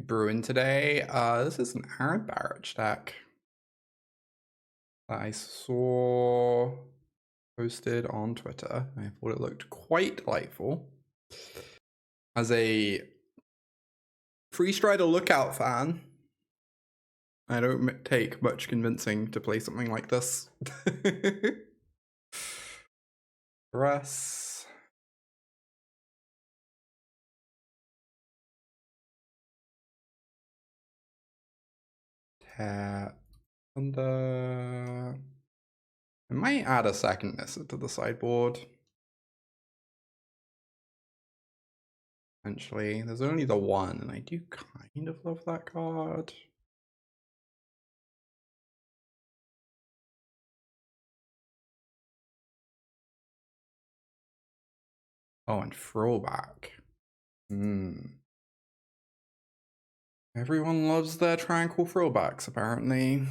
brewing today. This is an Aaron Barrett deck that I saw posted on Twitter. I thought it looked quite delightful. As a Freestrider Lookout fan, I don't take much convincing to play something like this. Duress. Tear Asunder. I might add a second Nissa to the sideboard. Essentially, there's only the one, and I do kind of love that card. Oh, and Frillback. Everyone loves their Tranquil Frillbacks, apparently.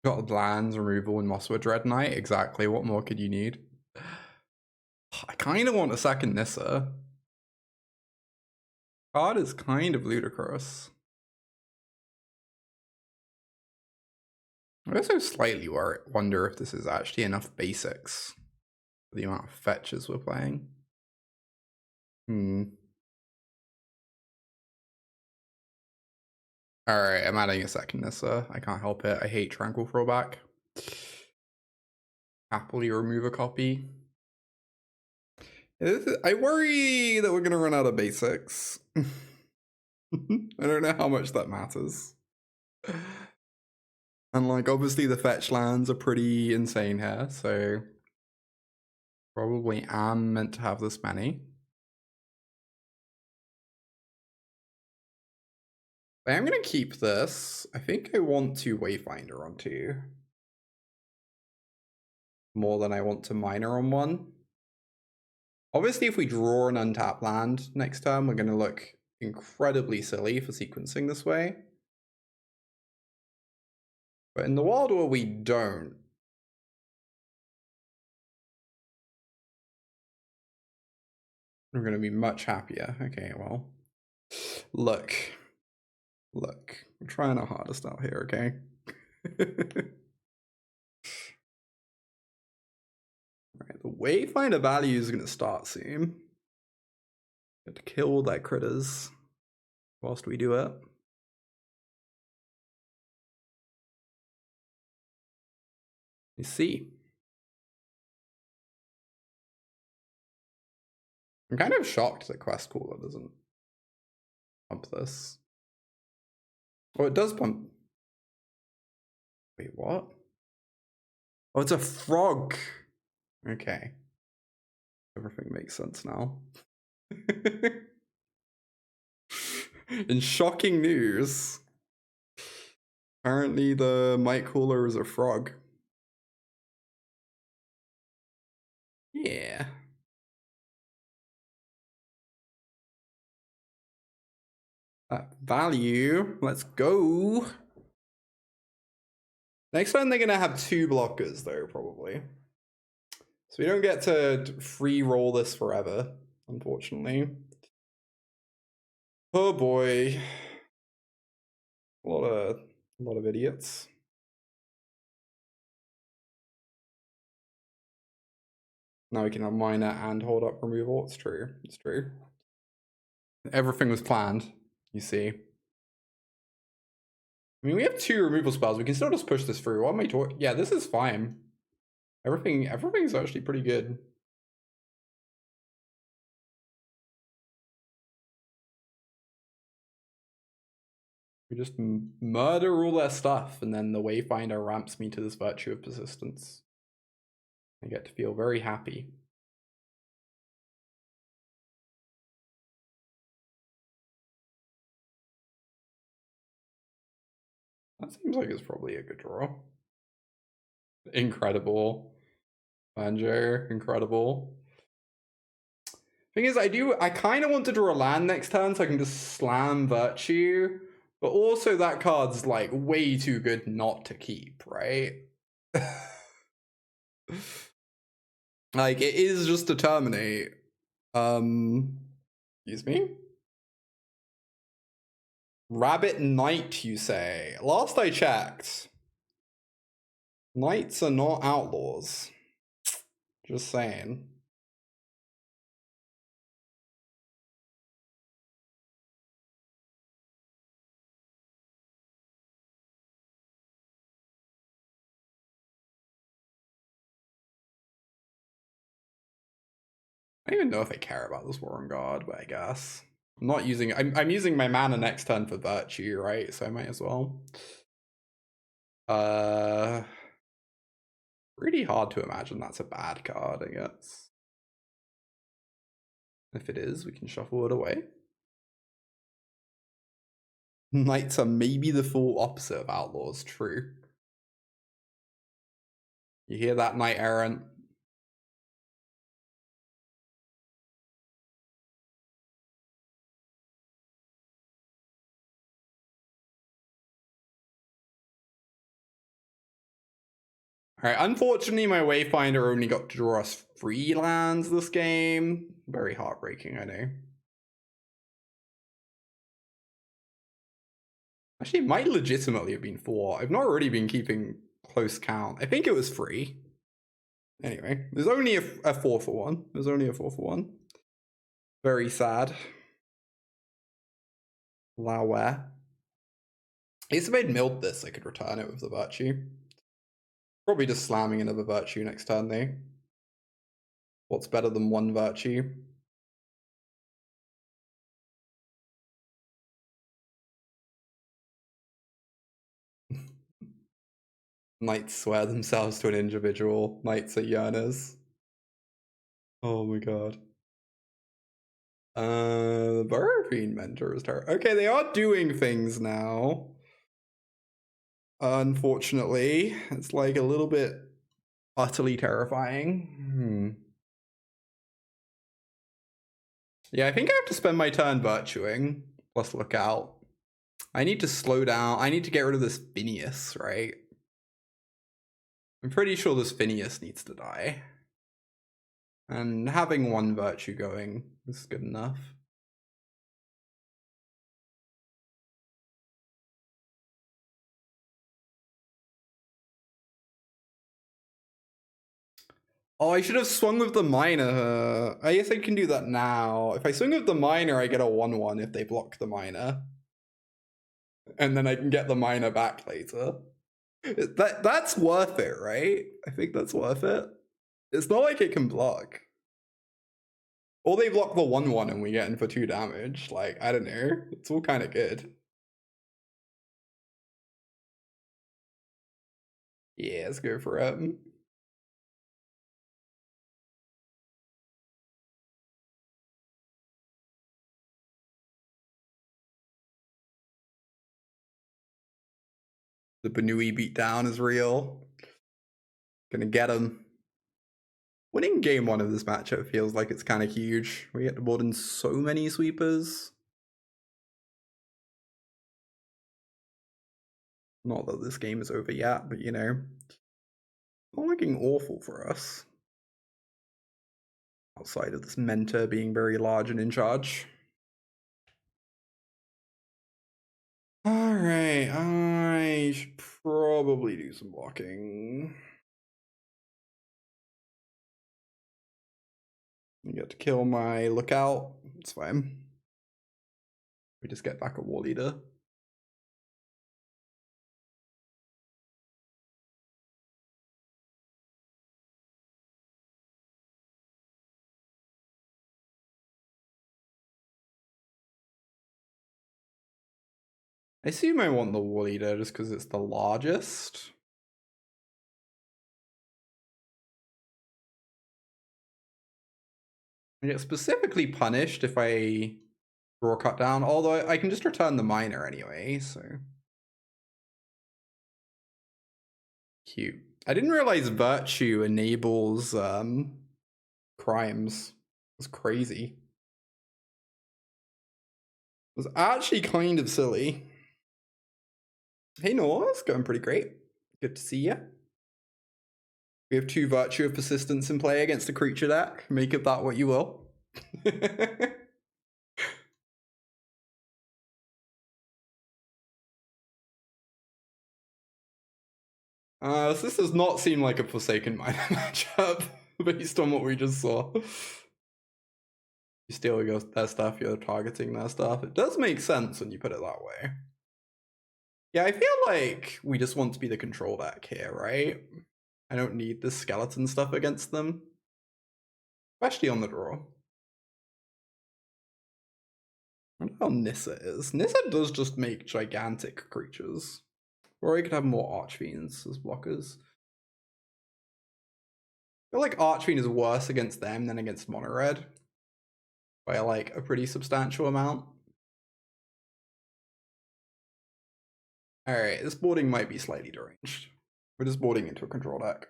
Got lands removal in Mosswood Dreadknight. Exactly, what more could you need? I kind of want a second Nissa. Card is kind of ludicrous. I also slightly wonder if this is actually enough basics for the amount of fetches we're playing. Alright, I'm adding a second Nissa. I can't help it. I hate Tranquil Frillback. Happily remove a copy. I worry that we're going to run out of basics. I don't know how much that matters. And like, obviously the fetch lands are pretty insane here, so probably am meant to have this many. I am going to keep this. I think I want to Wayfinder on 2. More than I want to Miner on 1. Obviously, if we draw an untapped land next turn, we're going to look incredibly silly for sequencing this way. But in the wild world, we don't. We're going to be much happier. Okay, well. Look. We're trying our hardest out here, okay? Alright, the Wayfinder value is going to start soon. Got to kill all their critters whilst we do it. You see. I'm kind of shocked that Quest Caller doesn't pump this. Oh, it does pump. Wait, what? Oh, it's a frog. Okay. Everything makes sense now. In shocking news, apparently the mic cooler is a frog. Yeah. That value. Let's go. Next time they're going to have 2 blockers, though, probably. So we don't get to free roll this forever, unfortunately. Oh boy. A lot of idiots. Now we can have Miner and hold up removal. It's true. It's true. Everything was planned, you see. I mean, we have 2 removal spells. We can still just push this through. What am I talking? Yeah, this is fine. Everything's actually pretty good. We just murder all their stuff, and then the Wayfinder ramps me to this virtue of persistence. I get to feel very happy. That seems like it's probably a good draw. Incredible. Banjo, incredible. Thing is, I kind of want to draw a land next turn so I can just slam Virtue. But also that card's like way too good not to keep, right? Like, it is just to terminate. Excuse me? Rabbit Knight, you say? Last I checked, knights are not outlaws. Just saying. I don't even know if I care about this War on Guard, but I guess. I'm not using... I'm using my mana next turn for Virtue, right? So I might as well. Really hard to imagine that's a bad card, I guess. If it is, we can shuffle it away. Knights are maybe the full opposite of outlaws, true. You hear that, Knight Errant? Alright, unfortunately my Wayfinder only got to draw us 3 lands this game. Very heartbreaking, I know. Actually, it might legitimately have been 4. I've not already been keeping close count. I think it was 3. Anyway, there's only a 4 for 1. There's only a 4 for 1. Very sad. Llanowar. I guess if I'd milled this, I could return it with the Virtue. Probably just slamming another Virtue next turn, though. What's better than 1 Virtue? Knights swear themselves to an individual. Knights are yearners. Oh my god. Bo3 Mentor is terrible. Okay, they are doing things now. Unfortunately, it's like a little bit utterly terrifying. Yeah, I think I have to spend my turn virtuing, plus Lookout. I need to slow down. I need to get rid of this Phineas, right? I'm pretty sure this Phineas needs to die. And having 1 Virtue going is good enough. Oh, I should have swung with the Miner. I guess I can do that now. If I swing with the Miner, I get a 1/1 if they block the Miner. And then I can get the Miner back later. That's worth it, right? I think that's worth it. It's not like it can block. Or they block the 1/1 and we get in for 2 damage. Like, I don't know. It's all kind of good. Yeah, let's go for it. The Banui beatdown is real. Gonna get him. Winning game 1 of this matchup feels like it's kind of huge. We get to board in so many sweepers. Not that this game is over yet, but you know. Not looking awful for us. Outside of this Mentor being very large and in charge. Alright, I should probably do some blocking. You get to kill my Lookout. It's fine. We just get back a War Leader. I assume I want the War Leader just because it's the largest. I get specifically punished if I draw cut down, although I can just return the Miner anyway, so. Cute. I didn't realize Virtue enables crimes. It's crazy. It was actually kind of silly. Hey Noah, it's going pretty great. Good to see ya. We have 2 Virtue of Persistence in play against a creature deck. Make of that what you will. So this does not seem like a Forsaken Miner matchup based on what we just saw. You steal their stuff, you're targeting their stuff. It does make sense when you put it that way. Yeah, I feel like we just want to be the control deck here, right? I don't need this skeleton stuff against them. Especially on the draw. I wonder how Nissa is. Nissa does just make gigantic creatures. Or we could have more Archfiends as blockers. I feel like Archfiend is worse against them than against Mono Red. By like a pretty substantial amount. Alright, this boarding might be slightly deranged. We're just boarding into a control deck.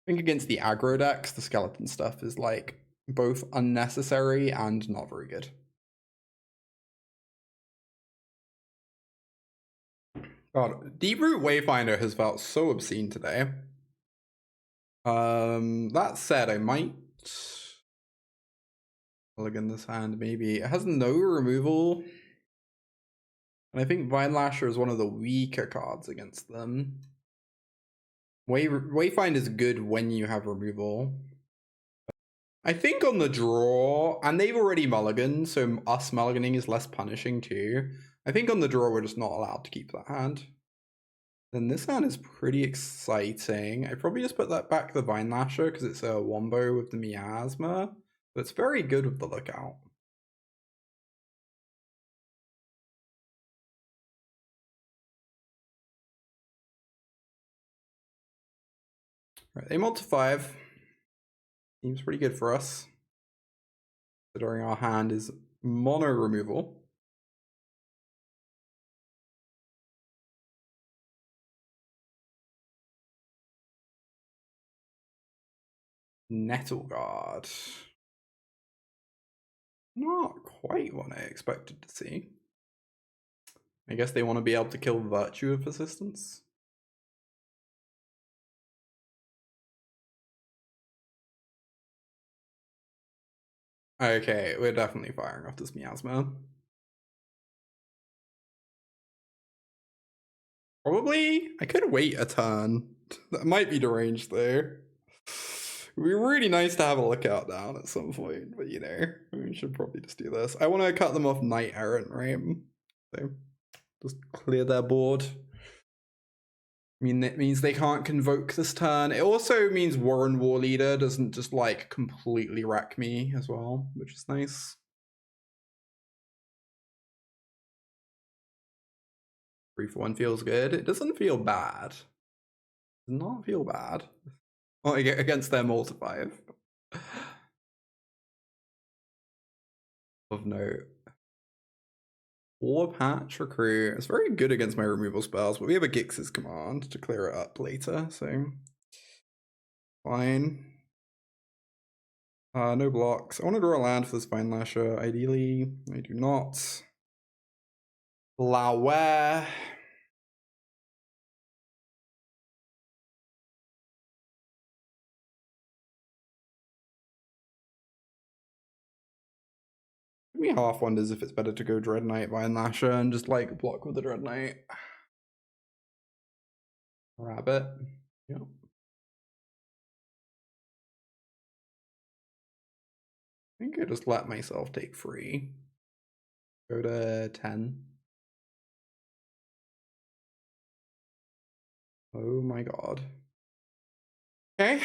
I think against the aggro decks, the skeleton stuff is like both unnecessary and not very good. God, Deeproot Wayfinder has felt so obscene today. That said, I might mulligan this hand, maybe. It has no removal. And I think Vinelasher is one of the weaker cards against them. Wayfind is good when you have removal. I think on the draw, and they've already mulliganed, so us mulliganing is less punishing too. I think on the draw, we're just not allowed to keep that hand. Then this hand is pretty exciting. I probably just put that back the Vinelasher because it's a wombo with the Miasma. But it's very good with the Lookout. Right, they multi 5. Seems pretty good for us. Considering our hand is mono removal. Nettle Guard. Not quite what I expected to see. I guess they want to be able to kill Virtue of Persistence. Okay, we're definitely firing off this Miasma. Probably, I could wait a turn. That might be deranged though. It'd be really nice to have a Lookout down at some point, but you know, we should probably just do this. I want to cut them off Knight Errant, right? So just clear their board. I mean, it means they can't convoke this turn. It also means Warren War Leader doesn't just like completely wreck me as well, which is nice. 3-for-1 feels good. It doesn't feel bad. Does not feel bad. Oh, against their multi 5. Of note. War Patch Recruit. It's very good against my removal spells, but we have a Gix's command to clear it up later, so fine. No blocks. I want to draw a land for this Vinelasher, ideally. I do not. Llanowar. Me half wonders if it's better to go Dreadknight Vinelasher and just like block with the Dreadknight. Rabbit. Yep. I think I just let myself take free. Go to 10. Oh my god. Okay.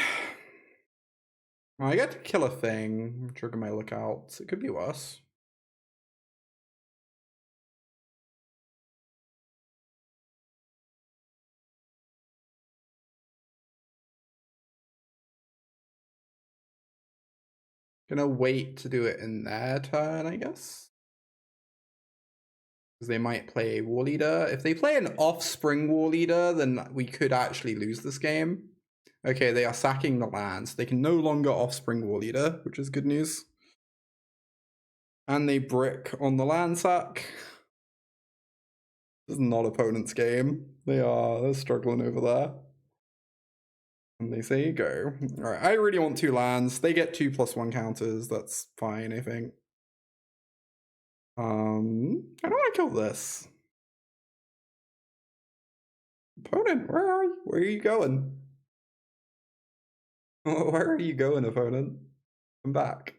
Well, I get to kill a thing. Trigger my Lookouts. It could be worse. Gonna wait to do it in their turn, I guess. Because they might play War Leader. If they play an Offspring War Leader, then we could actually lose this game. Okay, they are sacking the lands. They can no longer Offspring War Leader, which is good news. And they brick on the land sack. This is not opponent's game. They're struggling over there. And they say go. Alright, I really want 2 lands. They get 2+1 counters. That's fine, I think. I don't want to kill this. Opponent, where are you? Where are you going? Where are you going, opponent? Come back.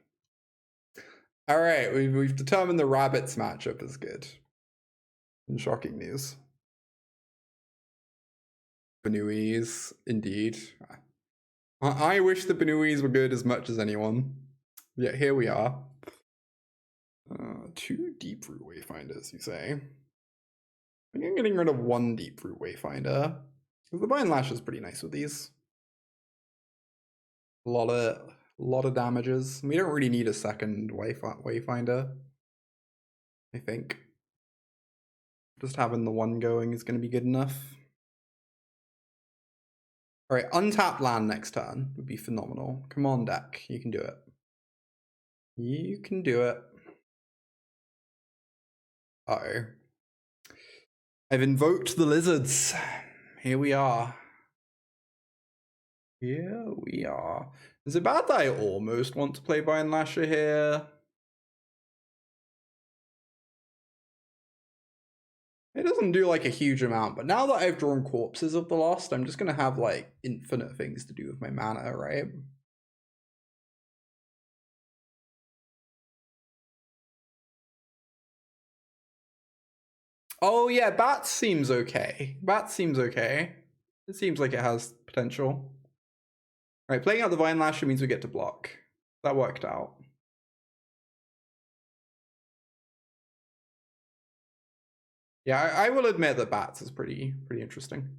All right, we've determined the rabbits matchup is good. In shocking news. Benuis, indeed. I wish the Benuis were good as much as anyone. Yet here we are. 2 Deeproot Wayfinders, you say? I think I'm getting rid of 1 Deeproot Wayfinder. Because the Vinelasher is pretty nice with these. A lot of damages. We don't really need a second Wayfinder, I think. Just having the one going is going to be good enough. Alright, untap land next turn would be phenomenal. Come on, deck. You can do it. You can do it. Uh-oh. I've invoked the lizards. Here we are. Here we are. Is it bad that I almost want to play Vinelasher here? It doesn't do like a huge amount, but now that I've drawn Corpses of the Lost, I'm just going to have like infinite things to do with my mana, right? Oh yeah, Bat seems okay. Bat seems okay. It seems like it has potential. Alright, playing out the Vinelasher means we get to block. That worked out. Yeah, I will admit that Bats is pretty interesting.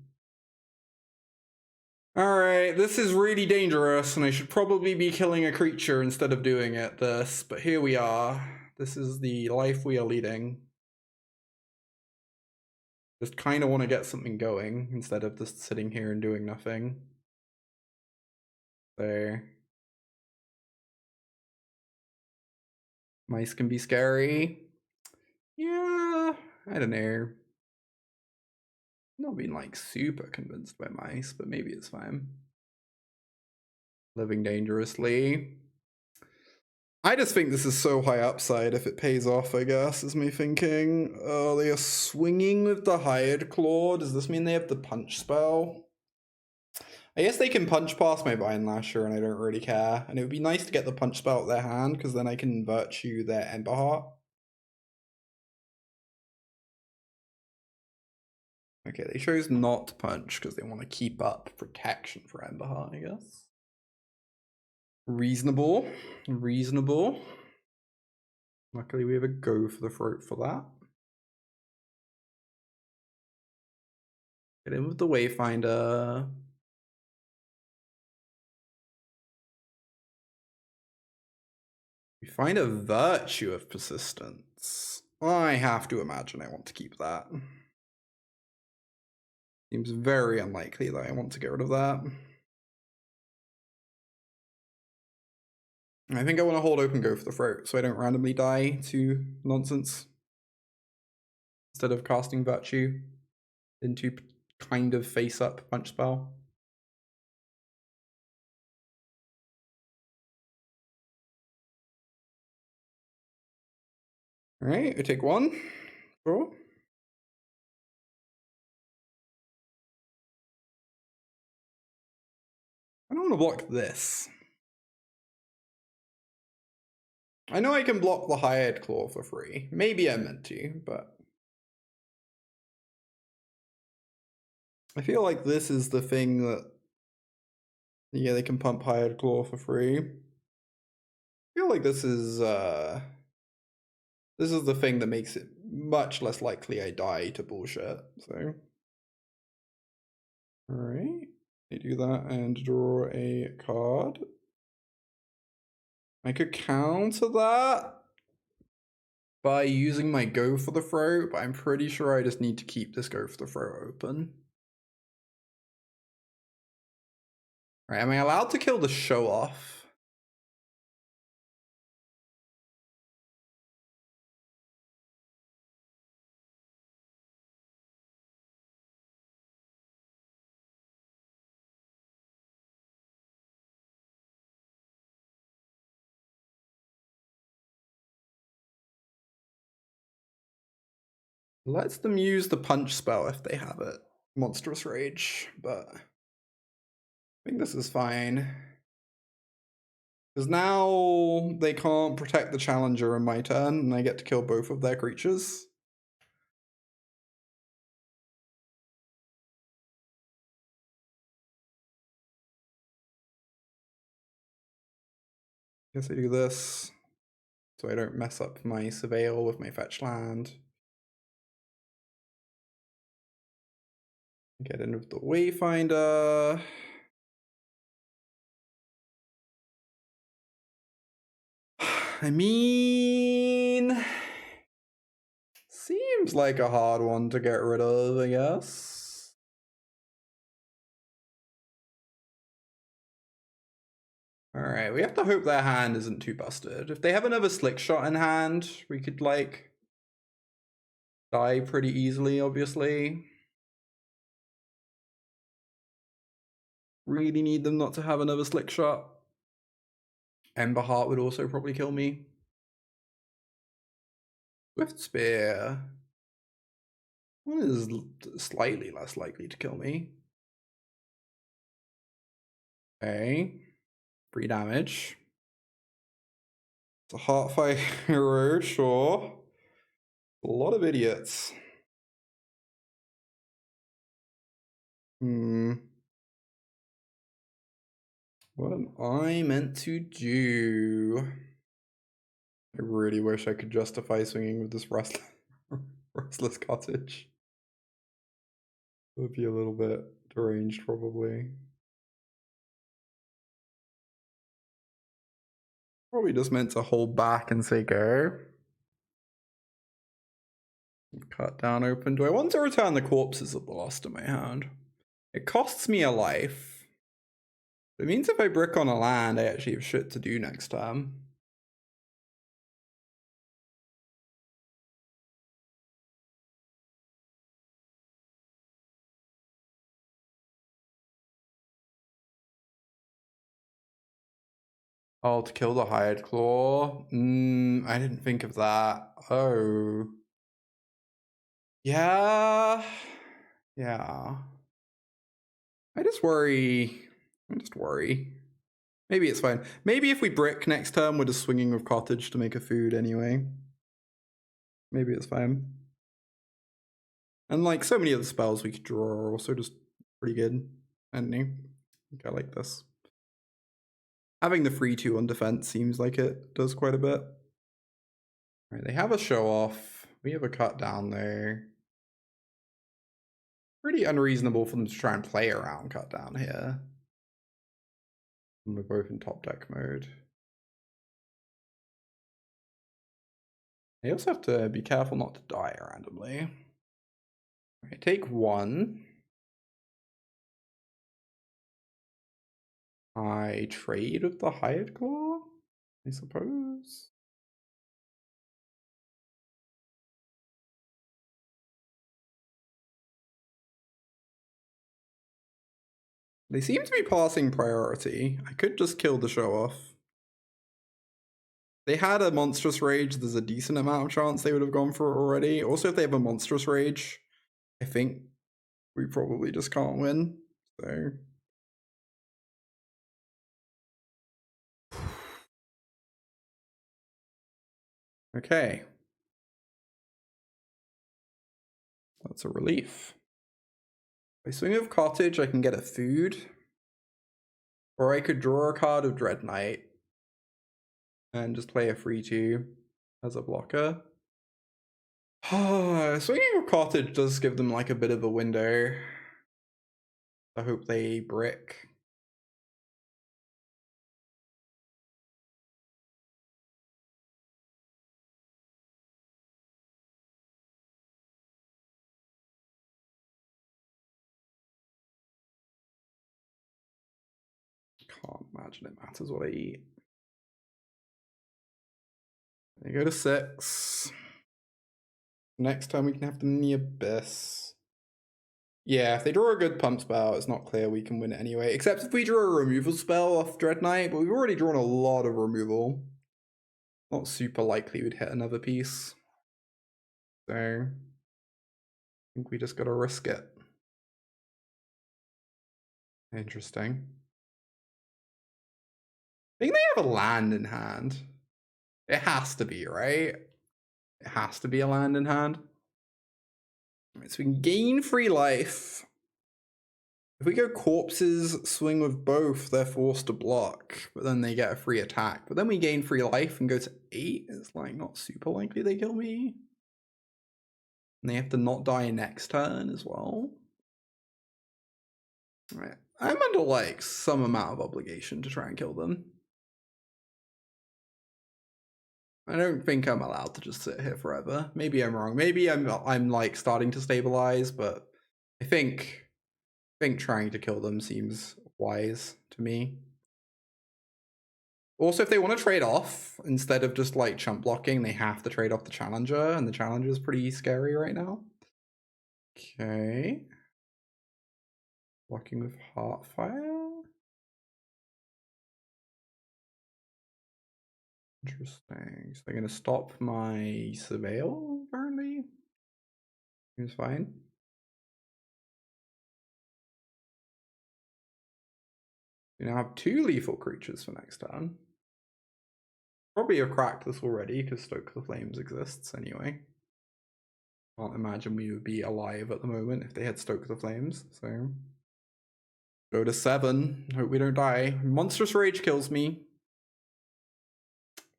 Alright, this is really dangerous, and I should probably be killing a creature instead of doing it, but here we are. This is the life we are leading. Just kind of want to get something going instead of just sitting here and doing nothing. So mice can be scary. Yeah, I don't know. Not being like super convinced by mice, but maybe it's fine. Living dangerously. I just think this is so high upside if it pays off, I guess, is me thinking. Oh, they are swinging with the Hired Claw. Does this mean they have the punch spell? I guess they can punch past my Vinelasher and I don't really care. And it would be nice to get the punch spell out their hand because then I can virtue their Emberheart. Okay, they chose not to punch because they want to keep up protection for Emberheart, I guess. Reasonable. Reasonable. Luckily we have a go for the throat for that. Get in with the Wayfinder. We find a Virtue of Persistence. I have to imagine I want to keep that. Seems very unlikely that I want to get rid of that. I think I want to hold open go for the throat so I don't randomly die to nonsense. Instead of casting Virtue into kind of face up punch spell. Alright, I take 1. Draw. I don't want to block this. I know I can block the Hired Claw for free. Maybe I meant to, but I feel like this is the thing that, yeah, they can pump Hired Claw for free. I feel like this is the thing that makes it much less likely I die to bullshit, so. Alright, I do that and draw a card. I could counter that by using my go for the throat, but I'm pretty sure I just need to keep this go for the throat open. Right, am I allowed to kill the show off? Let's them use the punch spell if they have it. Monstrous Rage, but I think this is fine. Because now they can't protect the challenger in my turn, and I get to kill both of their creatures. Guess I do this, so I don't mess up my Surveil with my fetch land. Get in with the Wayfinder. I mean, seems like a hard one to get rid of, I guess. Alright, we have to hope their hand isn't too busted. If they have another Slick Shot in hand, we could, like, die pretty easily, obviously. Really need them not to have another Slick Shot. Ember Heart would also probably kill me. Swift Spear. One is slightly less likely to kill me. Okay. 3 damage. It's a Heartfire hero, sure. A lot of idiots. What am I meant to do? I really wish I could justify swinging with this Restless Cottage. It would be a little bit deranged, probably. Probably just meant to hold back and say go. Cut down open. Do I want to return the corpses of the lost in my hand? It costs me a life. It means if I brick on a land, I actually have shit to do next time. Oh, to kill the Hired Claw? I didn't think of that. Oh. Yeah. Yeah. I just worry. Maybe it's fine. Maybe if we brick next turn, we're just swinging with Cottage to make a food anyway. Maybe it's fine. And like so many of the spells we could draw are also just pretty good. And new. I like this. Having the 3/2 on defense seems like it does quite a bit. Right, they have a show off. We have a cut down there. Pretty unreasonable for them to try and play around cut down here. And we're both in top deck mode. You also have to be careful not to die randomly. Okay, take 1. I trade with the Hired Claw, I suppose. They seem to be passing priority. I could just kill the show off. They had a Monstrous Rage, there's a decent amount of chance they would have gone for it already. Also, if they have a Monstrous Rage, I think we probably just can't win. So okay. That's a relief. By swinging with Cottage, I can get a food. Or I could draw a card of Dreadknight and just play a 3/2 as a blocker. Swinging with Cottage does give them like a bit of a window. I hope they brick. Can't imagine it matters what I eat. They go to 6. Next time we can have them in the Abyss. Yeah, if they draw a good pump spell, it's not clear we can win it anyway. Except if we draw a removal spell off Dreadknight, but we've already drawn a lot of removal. Not super likely we'd hit another piece. So I think we just gotta risk it. Interesting. I think they have a land in hand. It has to be, right? It has to be a land in hand. Right, so we can gain free life. If we go corpses, swing with both, they're forced to block, but then they get a free attack. But then we gain free life and go to 8. It's like not super likely they kill me. And they have to not die next turn as well. Right. I'm under like some amount of obligation to try and kill them. I don't think I'm allowed to just sit here forever. Maybe I'm wrong. Maybe I'm like starting to stabilize, but I think trying to kill them seems wise to me. Also, if they want to trade off, instead of just like chump blocking, they have to trade off the Challenger, and the Challenger is pretty scary right now. Okay. Blocking with Heartfire. Interesting. So they're going to stop my Surveil, apparently. Seems fine. You now have 2 lethal creatures for next turn. Probably have cracked this already because Stoke the Flames exists anyway. Can't imagine we would be alive at the moment if they had Stoke the Flames, so. Go to 7. Hope we don't die. Monstrous Rage kills me.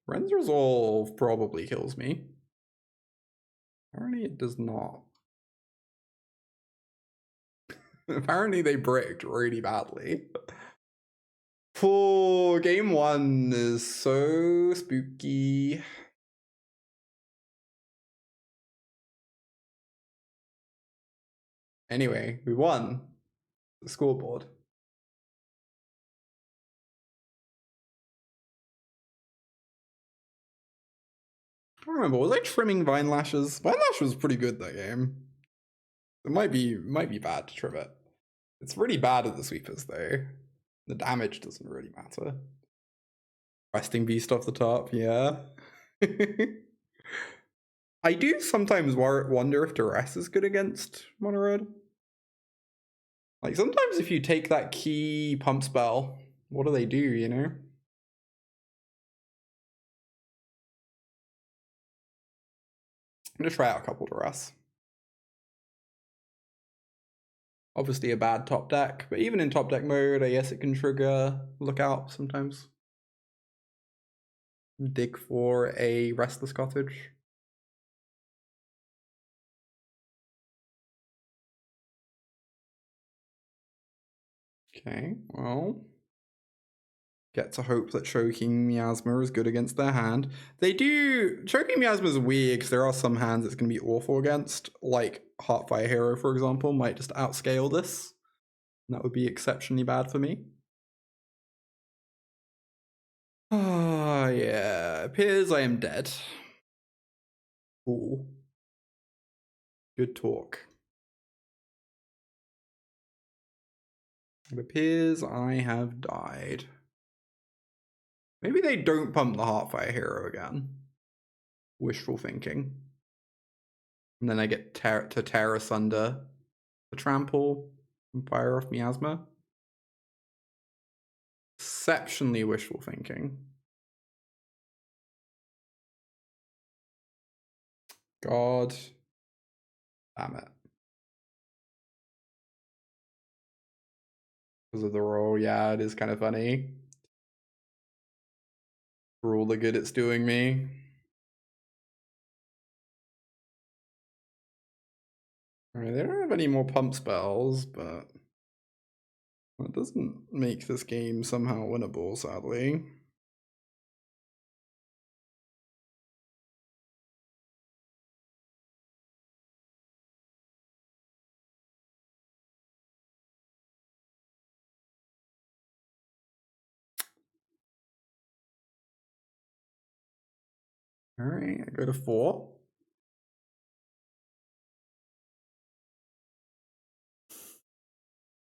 Ren's Resolve probably kills me. Apparently it does not. Apparently they bricked really badly. Oh, game 1 is so spooky. Anyway, we won the scoreboard. I don't remember, was I trimming Vinelashes? Vinelash was pretty good that game. It might be bad to trim it. It's really bad at the sweepers though. The damage doesn't really matter. Resting Beast off the top, yeah. I do sometimes wonder if Duress is good against mono red. Like sometimes if you take that key pump spell, what do they do, you know? I'm gonna try out a couple Duress. Obviously a bad top deck, but even in top deck mode, I guess it can trigger Lookout sometimes. Dig for a Restless Cottage. Okay, well, get to hope that Choking Miasma is good against their hand. They do. Choking Miasma is weird because there are some hands it's going to be awful against, like Heartfire Hero, for example, might just outscale this. And that would be exceptionally bad for me. Ah, yeah. Appears I am dead. Ooh. Good talk. It appears I have died. Maybe they don't pump the Heartfire Hero again. Wishful thinking. And then I get to Tear Asunder the Trample and fire off Miasma. Exceptionally wishful thinking. God damn it. Because of the roll, yeah, it is kind of funny. For all the good it's doing me. Alright, they don't have any more pump spells, but that doesn't make this game somehow winnable, sadly. Alright, I go to 4.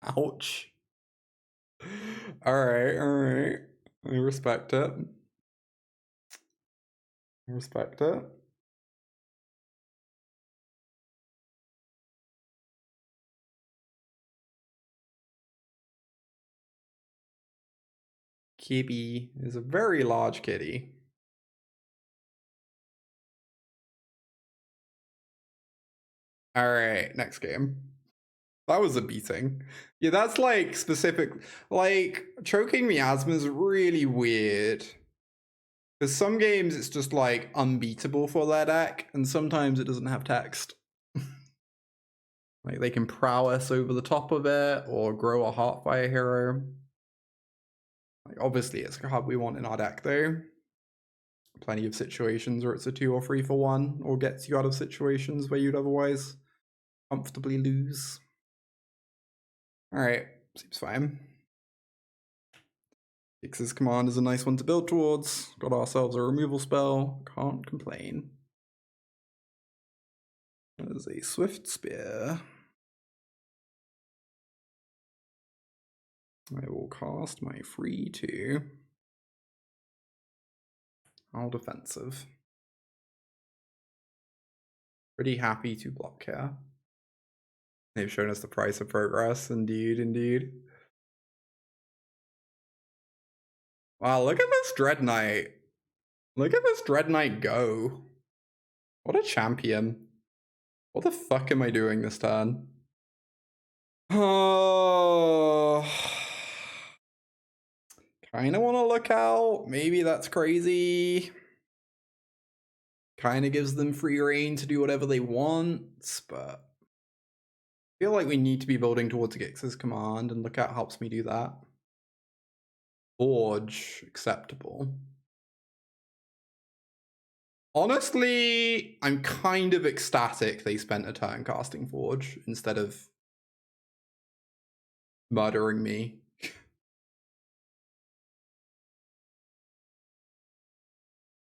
Ouch. Alright. I respect it. I respect it. Kibby is a very large kitty. All right, next game. That was a beating. Yeah, that's like specific. Like, Choking Miasma is really weird. Because some games it's just like unbeatable for their deck, and sometimes it doesn't have text. Like, they can prowess over the top of it, or grow a Heartfire hero. Like, obviously, it's a card we want in our deck, though. Plenty of situations where it's a 2 or 3 for 1, or gets you out of situations where you'd otherwise comfortably lose. Alright, seems fine. Ix's command is a nice one to build towards. Got ourselves a removal spell. Can't complain. That is a Swift Spear. I will cast my free 2. How defensive. Pretty happy to block here. They've shown us the price of progress. Indeed, indeed. Wow, look at this Dreadknight. Look at this Dreadknight go. What a champion. What the fuck am I doing this turn? Oh. Kinda wanna look out. Maybe that's crazy. Kinda gives them free reign to do whatever they want, but I feel like we need to be building towards Gix's command, and Lookout helps me do that. Forge, acceptable. Honestly, I'm kind of ecstatic they spent a turn casting Forge instead of murdering me.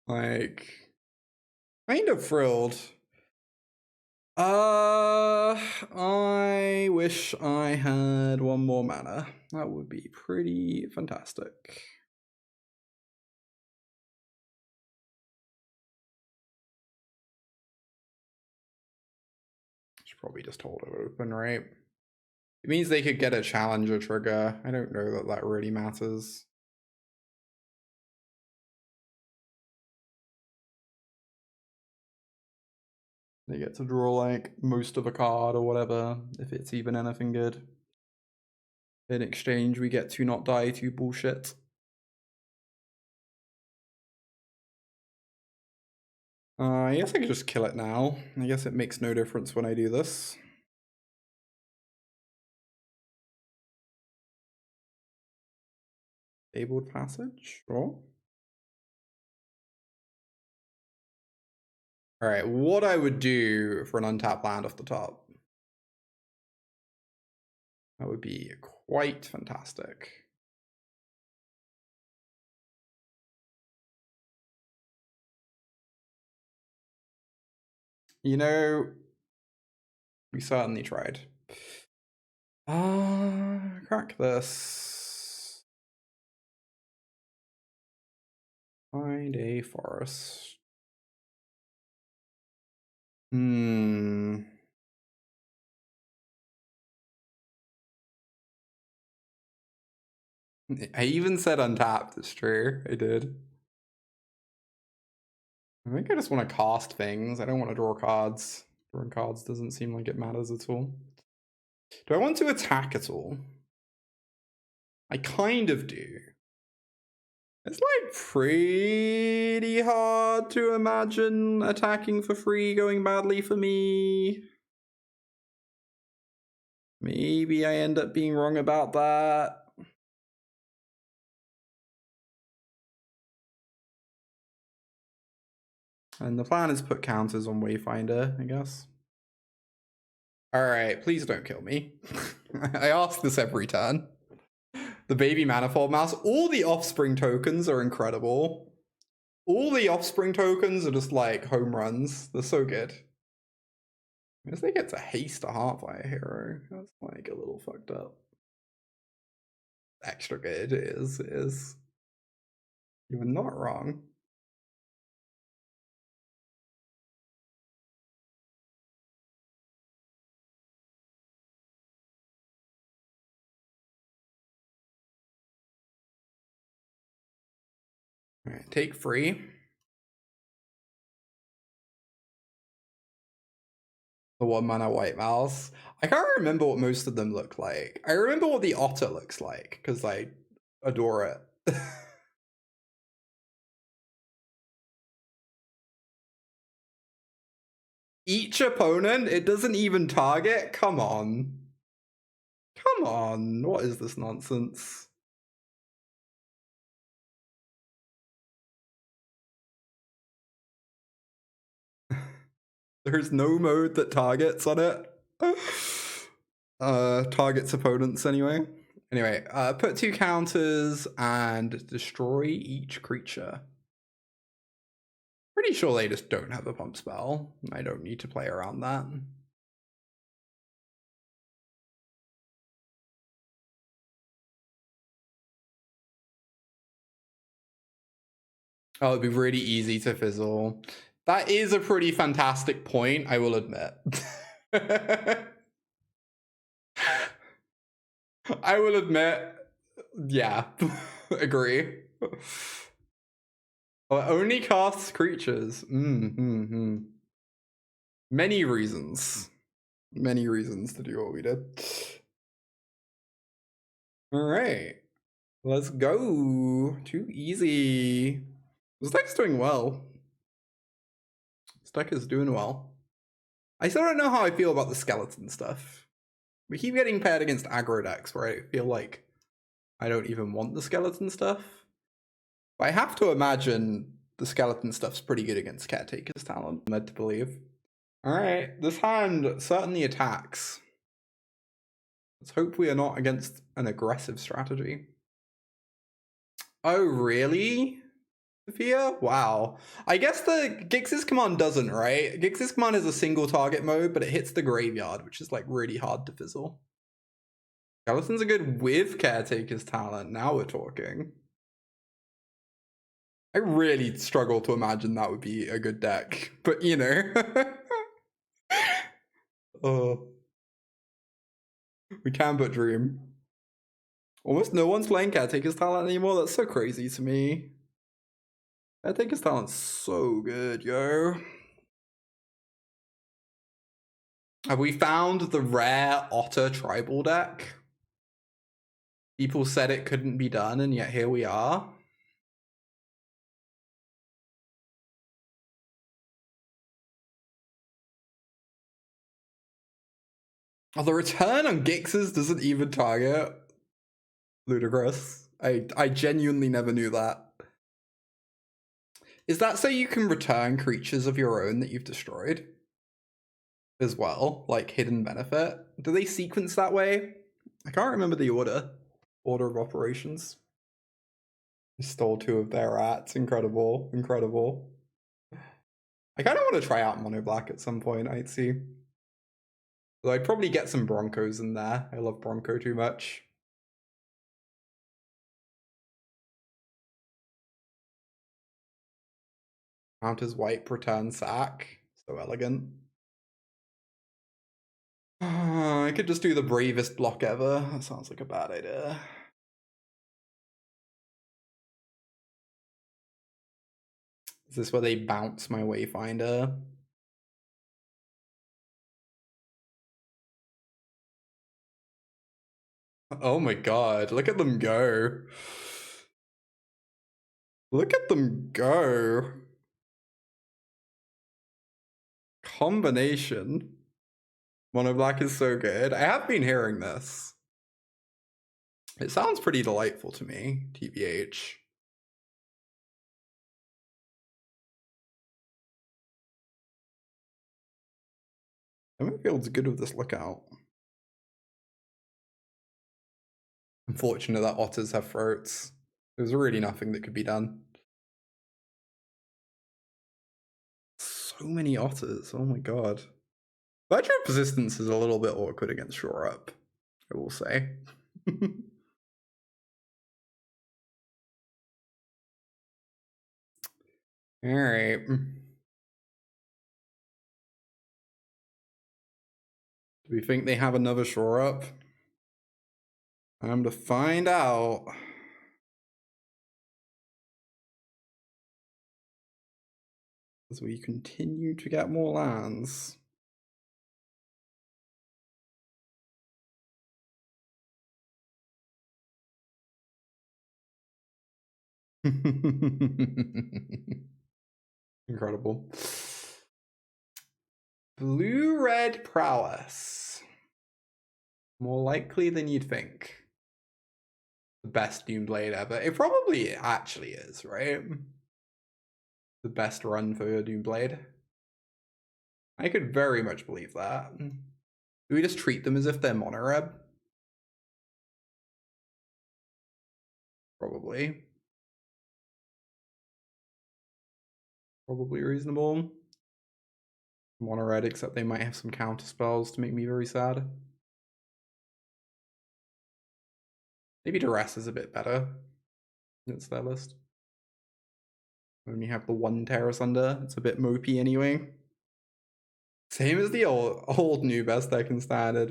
Like, kind of thrilled. I wish I had one more mana. That would be pretty fantastic. Should probably just hold it open, right? It means they could get a challenger trigger. I don't know that that really matters. They get to draw like most of a card or whatever, if it's even anything good. In exchange, we get to not die to bullshit. I guess I could just kill it now. I guess it makes no difference when I do this. Fabled Passage, sure. Alright, what I would do for an untapped land off the top. That would be quite fantastic. You know, we certainly tried. Crack this. Find a forest. I even said untapped, it's true. I did. I think I just want to cast things. I don't want to draw cards. Drawing cards doesn't seem like it matters at all. Do I want to attack at all? I kind of do. It's like pretty hard to imagine attacking for free going badly for me. Maybe I end up being wrong about that. And the plan is put counters on Wayfinder, I guess. Alright, please don't kill me. I ask this every turn. The baby Manifold Mouse. All the offspring tokens are incredible. All the offspring tokens are just like home runs. They're so good. I guess they get to haste a Heartfire hero. That's like a little fucked up. Extra good is. You're not wrong. Alright, take 3. The 1-mana white mouse. I can't remember what most of them look like. I remember what the otter looks like, because I adore it. Each opponent? It doesn't even target? Come on. Come on. What is this nonsense? There's no mode that targets on it. Targets opponents anyway. Anyway, put 2 counters and destroy each creature. Pretty sure they just don't have a pump spell. I don't need to play around that. Oh, it'd be really easy to fizzle. That is a pretty fantastic point, I will admit. I will admit, yeah, agree. Oh, it only casts creatures. Many reasons. Many reasons to do what we did. Alright. Let's go. Too easy. This deck's doing well. This deck is doing well. I still don't know how I feel about the skeleton stuff. We keep getting paired against aggro decks where I feel like I don't even want the skeleton stuff. But I have to imagine the skeleton stuff's pretty good against Caretaker's Talent, I'm led to believe. Alright, this hand certainly attacks. Let's hope we are not against an aggressive strategy. Oh, really? Sophia? Wow. I guess the Gix's command doesn't, right? Gix's command is a single target mode, but it hits the graveyard, which is like really hard to fizzle. Skeletons are good with Caretaker's Talent. Now we're talking. I really struggle to imagine that would be a good deck, but you know. Oh. We can but dream. Almost no one's playing Caretaker's Talent anymore. That's so crazy to me. Caretaker's Talent's so good, yo. Have we found the rare Otter tribal deck? People said it couldn't be done, and yet here we are. Oh, the return on Gix's doesn't even target. Ludicrous. I genuinely never knew that. Is that so you can return creatures of your own that you've destroyed? As well, like hidden benefit? Do they sequence that way? I can't remember the order of operations. I stole 2 of their rats. Incredible. Incredible. I kind of want to try out Mono Black at some point, I'd see. Though I'd probably get some Broncos in there. I love Bronco too much. Counters white, return sack. So elegant. I could just do the bravest block ever. That sounds like a bad idea. Is this where they bounce my Wayfinder? Oh my god, look at them go. Look at them go. Combination. Mono Black is so good. I have been hearing this. It sounds pretty delightful to me, TBH. Field's good with this lookout. Unfortunate that otters have throats. There's really nothing that could be done. So many otters, oh my god. Virtue of Persistence is a little bit awkward against Shore Up, I will say. Alright. Do we think they have another Shore Up? Time to find out. as we continue to get more lands. Incredible. Blue-red prowess. More likely than you'd think. The best Doomblade ever. It probably actually is, right? The best run for Doomblade. I could very much believe that. Do we just treat them as if they're mono-red? Probably. Probably reasonable. Mono-red, except they might have some counter spells to make me very sad. Maybe Duress is a bit better. It's their list. When you have the one Tear Asunder, it's a bit mopey anyway. Same as the old new best deck in standard.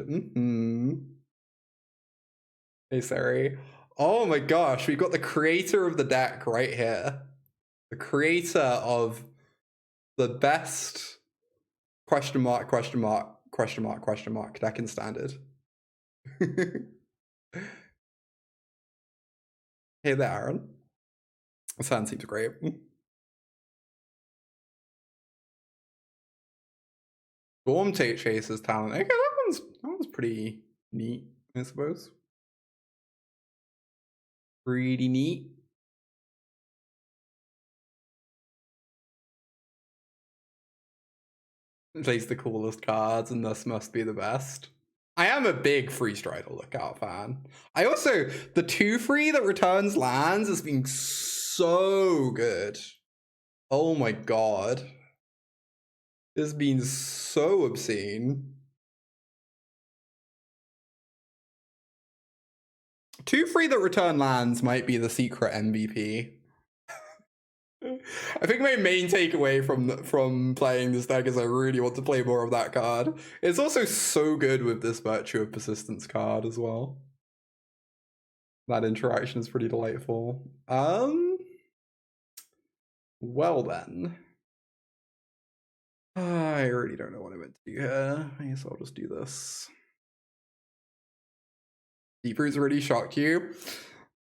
Hey, Sari. Oh my gosh, we've got the creator of the deck right here. The creator of the best question mark deck in standard. Hey there, Aaron. Sound seems great. Storm Chaser's talent. Okay, that one's pretty neat, I suppose. Pretty neat. Plays the coolest cards and thus must be the best. I am a big Freestrider Lookout fan. I also, the 2/3 that returns lands has been so good. Oh my god. It's been so obscene. 2/3 that return lands might be the secret MVP. I think my main takeaway from playing this deck is I really want to play more of that card. It's also so good with this Virtue of Persistence card as well. That interaction is pretty delightful. Well then. I really don't know what I meant to do here. I guess I'll just do this. Deeproot's already shocked you.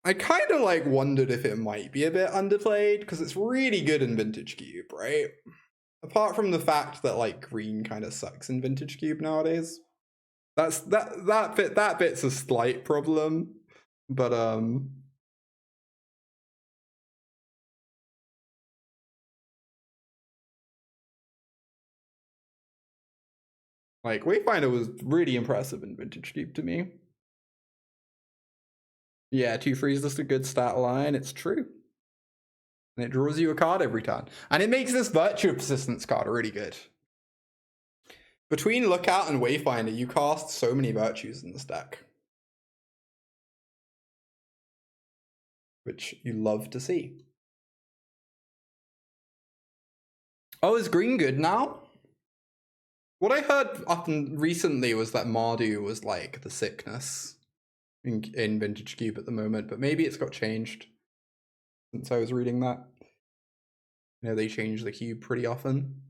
I kind of like wondered if it might be a bit underplayed because it's really good in Vintage Cube, right? Apart from the fact that like green kind of sucks in Vintage Cube nowadays. That bit's a slight problem, but like Wayfinder was really impressive in Vintage Cube to me. Yeah, 2/3 is just a good stat line. It's true. And it draws you a card every turn. And it makes this Virtue of Persistence card really good. Between Lookout and Wayfinder, you cast so many Virtues in this deck. Which you love to see. Oh, is green good now? What I heard often recently was that Mardu was like the sickness in Vintage Cube at the moment, but maybe it's got changed since I was reading that. You know, they change the cube pretty often.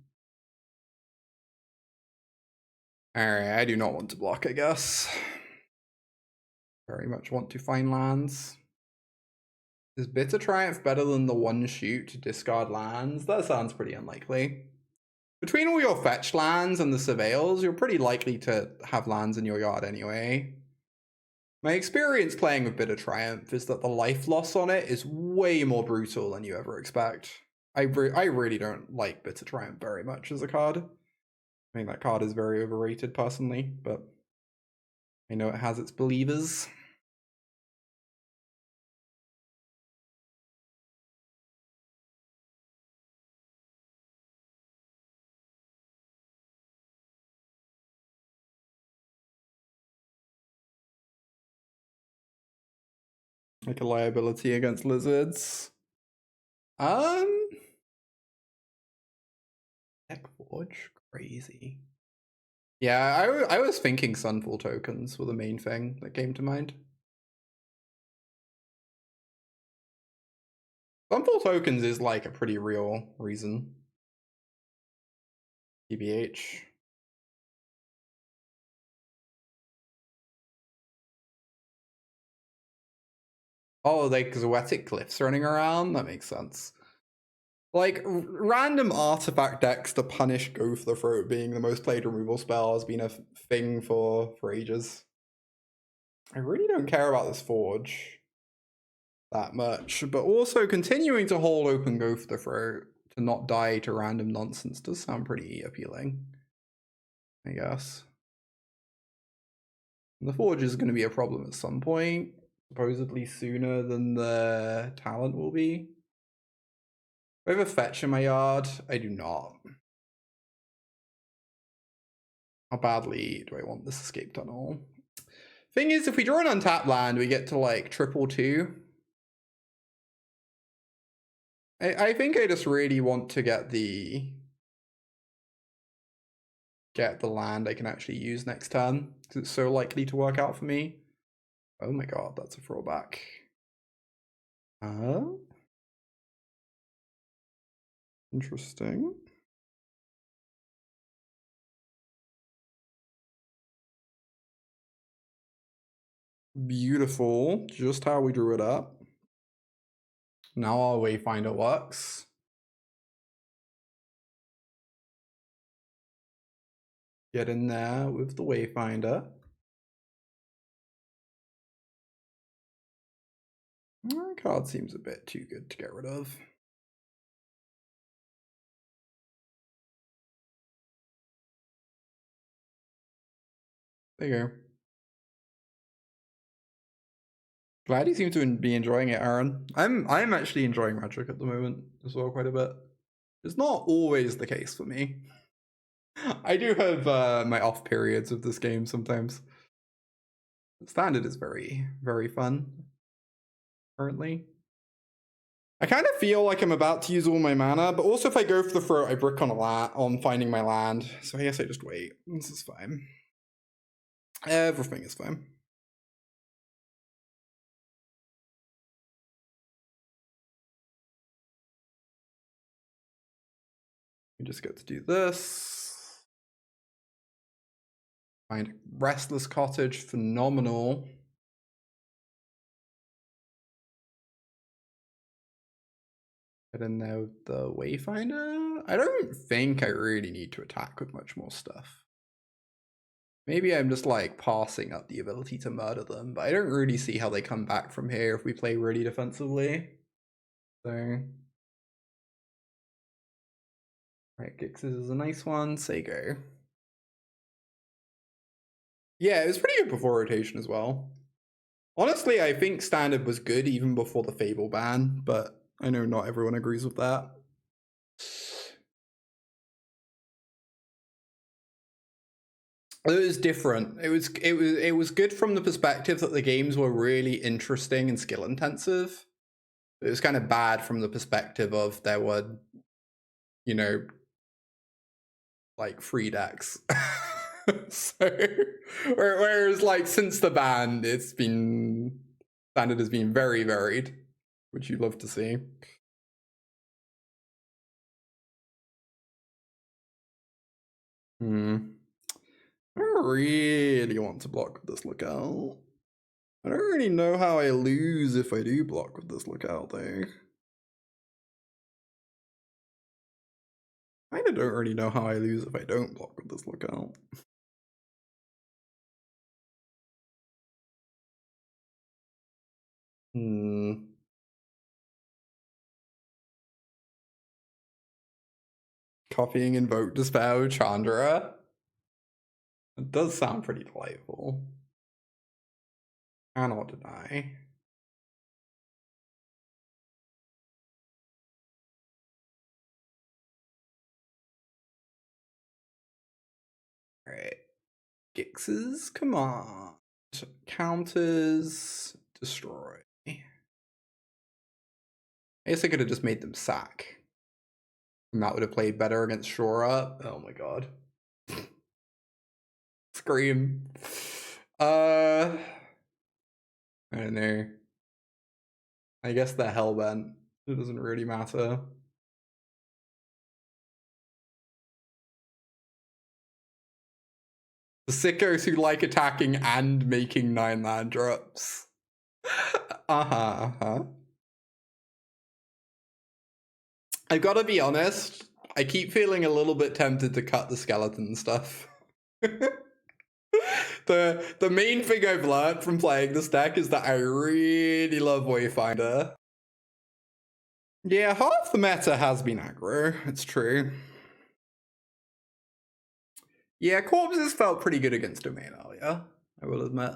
Alright, I do not want to block, I guess. Very much want to find lands. Is Bitter Triumph better than the one shoot to discard lands? That sounds pretty unlikely. Between all your fetch lands and the Surveils, you're pretty likely to have lands in your yard anyway. My experience playing with Bitter Triumph is that the life loss on it is way more brutal than you ever expect. I really don't like Bitter Triumph very much as a card. I think that card is very overrated personally, but I know it has its believers. Like a liability against lizards. Deck Forge? Crazy. Yeah, I was thinking Sunfall tokens were the main thing that came to mind. Sunfall tokens is like a pretty real reason. TBH. Oh, like Zoetic Cliffs running around? That makes sense. Like, random artifact decks to punish Go for the Throat being the most played removal spell has been a thing for ages. I really don't care about this Forge that much, but also continuing to hold open Go for the Throat to not die to random nonsense does sound pretty appealing, I guess. The Forge is going to be a problem at some point, supposedly sooner than the talent will be. Do I have a fetch in my yard? I do not. How badly do I want this escape tunnel? Thing is, if we draw an untapped land, we get to like 2/2. I think I just really want to get the land I can actually use next turn, because it's so likely to work out for me. Oh my god, that's a throwback. Interesting. Beautiful, just how we drew it up. Now our Wayfinder works. Get in there with the Wayfinder. That card seems a bit too good to get rid of. There you go. Glad you seem to be enjoying it, Aaron. I'm actually enjoying Magic at the moment as well quite a bit. It's not always the case for me. I do have my off periods of this game sometimes. Standard is very, very fun currently. I kind of feel like I'm about to use all my mana, but also if I go for the throat, I brick on finding my land. So I guess I just wait. This is fine. Everything is fine. We just get to do this. Find Restless Cottage, phenomenal. Get in there with the Wayfinder. I don't think I really need to attack with much more stuff. Maybe I'm just like passing up the ability to murder them, but I don't really see how they come back from here if we play really defensively. So, right, Gixes is a nice one. Say go. Yeah, it was pretty good before rotation as well. Honestly, I think standard was good even before the Fable ban, but I know not everyone agrees with that. It was different. It was good from the perspective that the games were really interesting and skill intensive. It was kind of bad from the perspective of there were, you know, like free decks. So whereas like since the ban, it's been standard has been very varied, which you'd love to see. I don't really want to block with this lookout. I don't really know how I lose if I do block with this lookout though. I don't really know how I lose if I don't block with this lookout. Copying Invoke Dispel Chandra. It does sound pretty delightful. Cannot deny. Alright. Gix's command. Counters. Destroy. I guess I could have just made them sack. And that would have played better against Shore Up. Oh my god. Scream. I don't know. I guess they're hellbent. It doesn't really matter. The sickos who like attacking and making 9-land drops. I've got to be honest, I keep feeling a little bit tempted to cut the skeleton stuff. The main thing I've learned from playing this deck is that I really love Wayfinder. Yeah, half the meta has been aggro, it's true. Yeah, corpses felt pretty good against domain earlier, I will admit.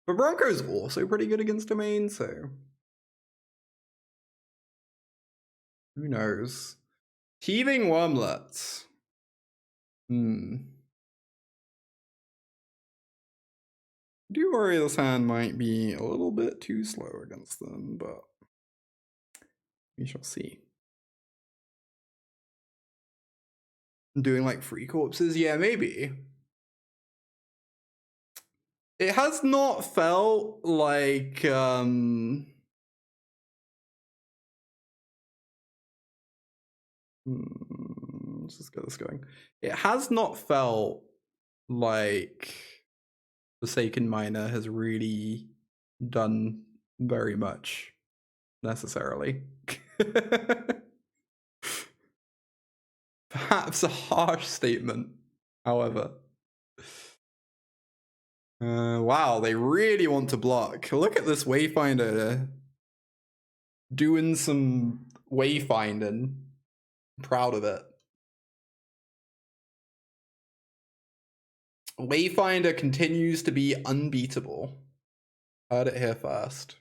But Bronco's also pretty good against domain, so who knows? Teething Wormlets. I do worry this hand might be a little bit too slow against them, but we shall see. Doing like free corpses? Yeah, maybe. It has not felt like let's just get this going. It has not felt like Forsaken Miner has really done very much necessarily. Perhaps a harsh statement, however. Wow, they really want to block. Look at this Wayfinder doing some wayfinding. I'm proud of it. Wayfinder continues to be unbeatable. Heard it here first.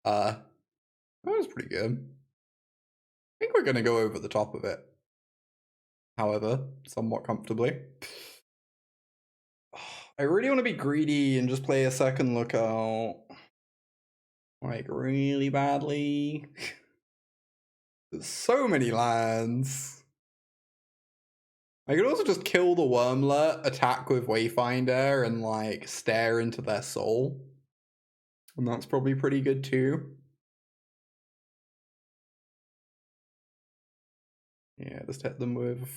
That was pretty good. I think we're gonna go over the top of it. However, somewhat comfortably. I really want to be greedy and just play a second lookout. Like, really badly. There's so many lands. I could also just kill the Wormlet, attack with Wayfinder, and like stare into their soul. And that's probably pretty good too. Yeah, just hit them with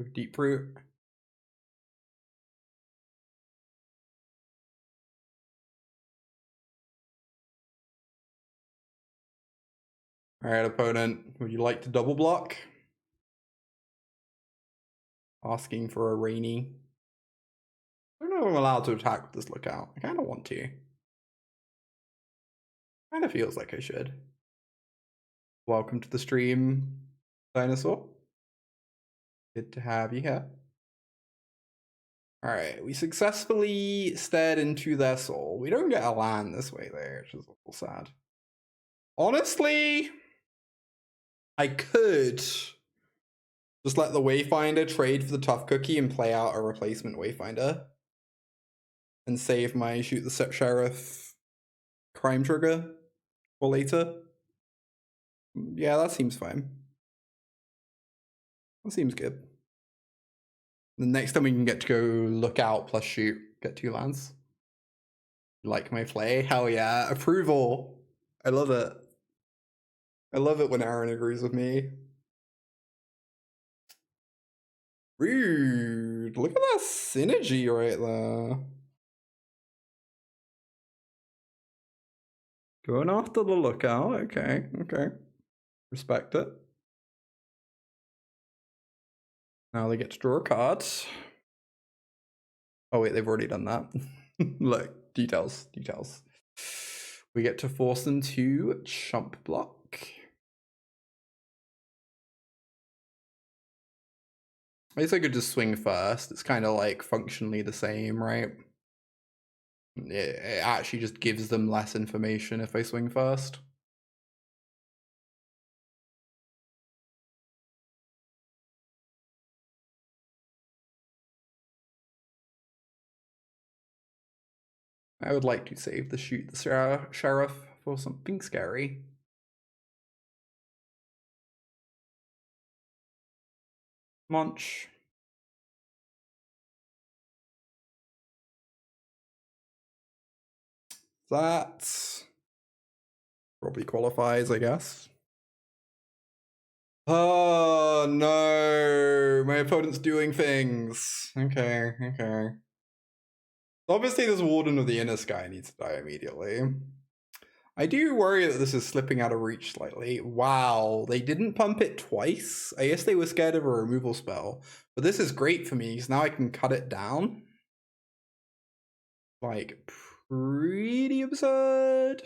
Deeproot. Alright, opponent, would you like to double block? Asking for a rainy. I don't know if I'm allowed to attack with this lookout. I kind of want to. Kind of feels like I should. Welcome to the stream, Dinosaur. Good to have you here. Alright, we successfully stared into their soul. We don't get a land this way there, which is a little sad. Honestly, I could just let the Wayfinder trade for the Tough Cookie and play out a replacement Wayfinder. And save my Shoot the Sheriff crime trigger for later. Yeah, that seems fine. That seems good. The next time we can get to go look out plus shoot, get 2 lands. Like my play? Hell yeah. Approval. I love it. I love it when Aaron agrees with me. Rude. Look at that synergy right there. Going after the lookout. Okay, okay. Respect it. Now they get to draw a card. Oh wait, they've already done that. Look, details, details. We get to force them to chump block. I guess I could just swing first. It's kind of like functionally the same, right? It actually just gives them less information if I swing first. I would like to save the Shoot the Sheriff for something scary. Munch. That probably qualifies, I guess. Oh no, my opponent's doing things. Okay, okay. Obviously this Warden of the Inner Sky needs to die immediately. I do worry that this is slipping out of reach slightly. Wow, they didn't pump it twice? I guess they were scared of a removal spell. But this is great for me, because now I can cut it down. Like, pretty absurd.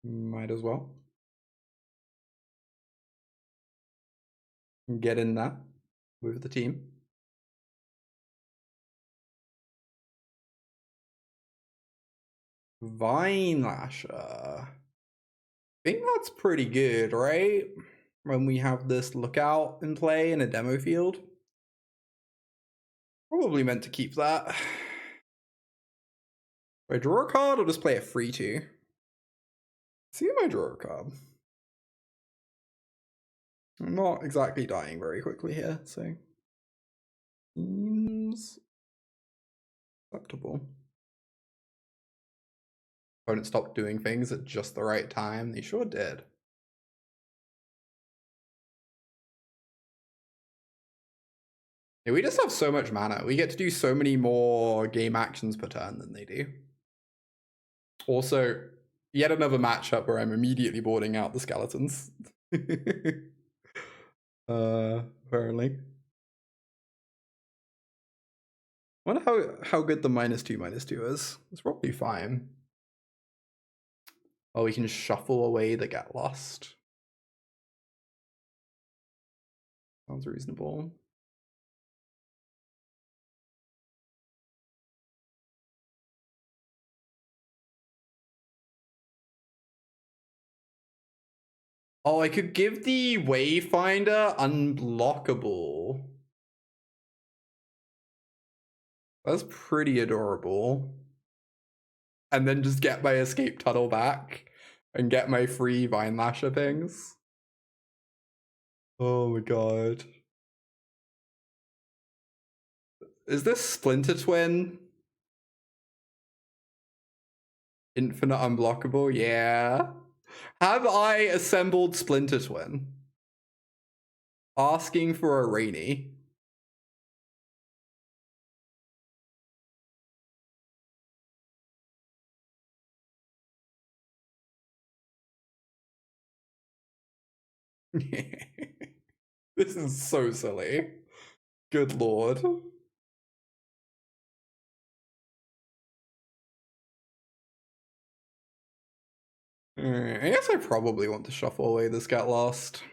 Might as well. Get in that with the team. Vinelasher. I think that's pretty good, right? When we have this Lookout in play in a demo field. Probably meant to keep that. Do I draw a card or just play it free to? See if I draw a card. I'm not exactly dying very quickly here, so seems acceptable. Opponent stopped doing things at just the right time. They sure did. Yeah, we just have so much mana. We get to do so many more game actions per turn than they do. Also, yet another matchup where I'm immediately boarding out the skeletons. Apparently. I wonder how good the -2/-2 is. It's probably fine. Oh, we can shuffle away the Get Lost. Sounds reasonable. Oh, I could give the Wayfinder unblockable. That's pretty adorable. And then just get my escape tunnel back and get my free Vinelasher things. Oh my god. Is this Splinter Twin? Infinite unblockable? Yeah. Have I assembled Splinter Twin? Asking for a Rainy. This is so silly. Good lord. I guess I probably want to shuffle away this Get Lost.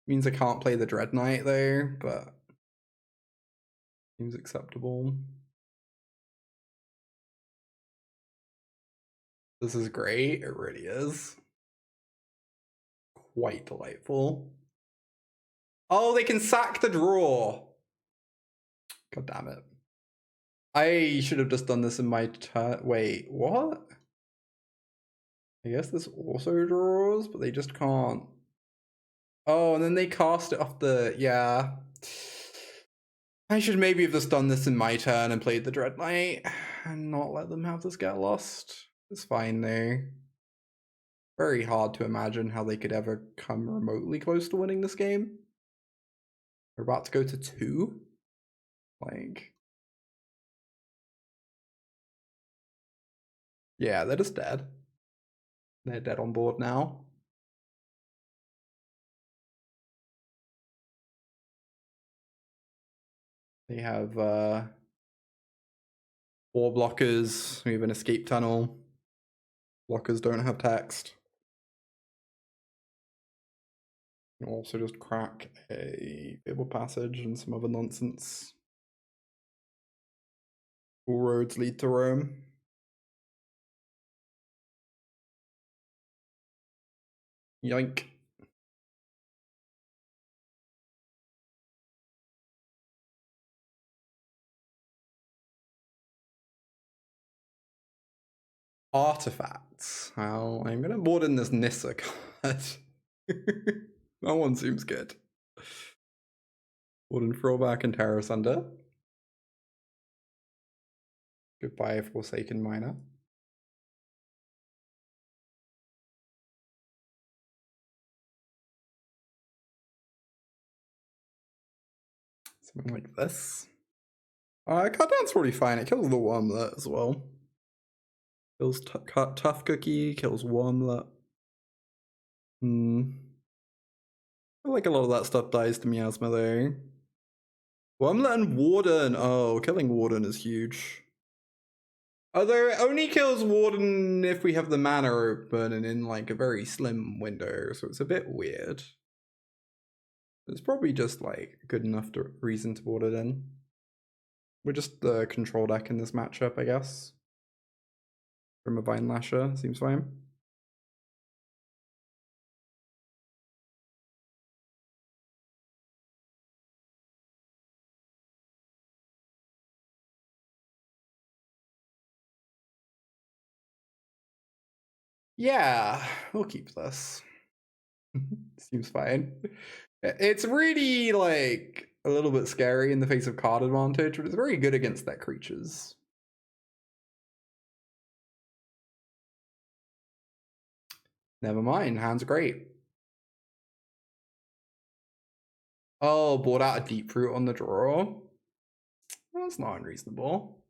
Means I can't play the Dreadknight though, but seems acceptable. This is great, it really is. Quite delightful. Oh, they can sack the draw. God damn it. I should have just done this in my turn. Wait, what? I guess this also draws, but they just can't. Oh, and then they cast it off the... Yeah. I should maybe have just done this in my turn and played the Dreadknight and not let them have this Get Lost. It's fine though. Very hard to imagine how they could ever come remotely close to winning this game. We're about to go to 2. Like... Yeah, they're just dead. They're dead on board now. They have 4 blockers. We have an escape tunnel. Blockers don't have text. You can also just crack a Fabled Passage and some other nonsense. All roads lead to Rome. Yoink. Artifacts. Well, I'm gonna board in this Nissa card. That one seems good. Golden Frillback and Tear Asunder. Goodbye, Forsaken Miner. Something like this. Cut down's pretty fine. It kills the Wormlet as well. Kills Tough Cookie, kills Wormlet. I feel like a lot of that stuff dies to Miasma though. Wormlet and Warden. Oh, killing Warden is huge. Although it only kills Warden if we have the mana open and in like a very slim window, so it's a bit weird. It's probably just like good enough reason to board it in. We're just the control deck in this matchup, I guess. From a Vinelasher, seems fine. Yeah, we'll keep this. Seems fine. It's really like a little bit scary in the face of card advantage, but it's very good against their creatures. Never mind, hand's great. Oh, bought out a Deeproot on the draw. That's not unreasonable.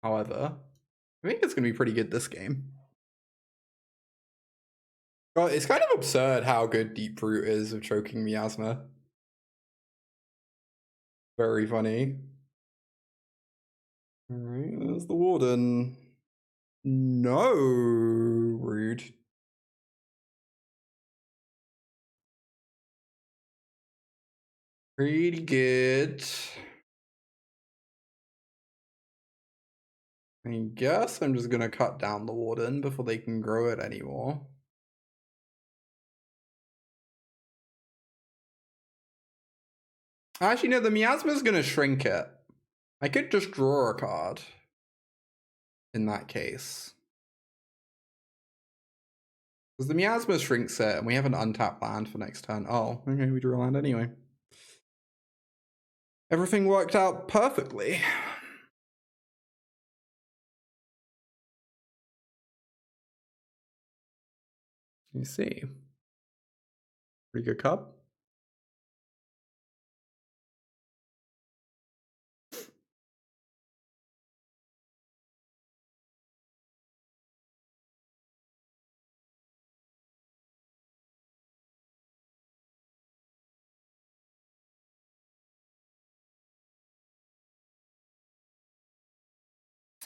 However, I think it's going to be pretty good this game. God, it's kind of absurd how good Deeproot is of Choking Miasma. Very funny. Alright, there's the Warden. No, rude. Pretty good. I guess I'm just gonna cut down the Warden before they can grow it anymore. Actually, no, the Miasma's gonna shrink it. I could just draw a card in that case. Because the Miasma shrinks it, and we have an untapped land for next turn. Oh, okay, we drew a land anyway. Everything worked out perfectly. You see. Pretty good cup.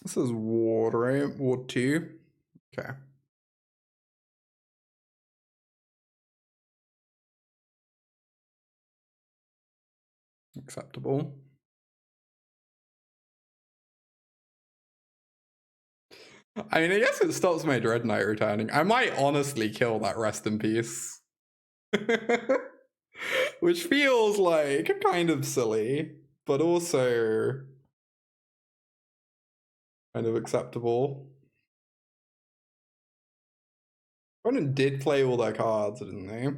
This is Ward, right? Ward 2. Okay. Acceptable. I mean, I guess it stops my Dreadknight returning. I might honestly kill that Rest in Peace. Which feels like kind of silly, but also kind of acceptable. Opponent did play all their cards, didn't they?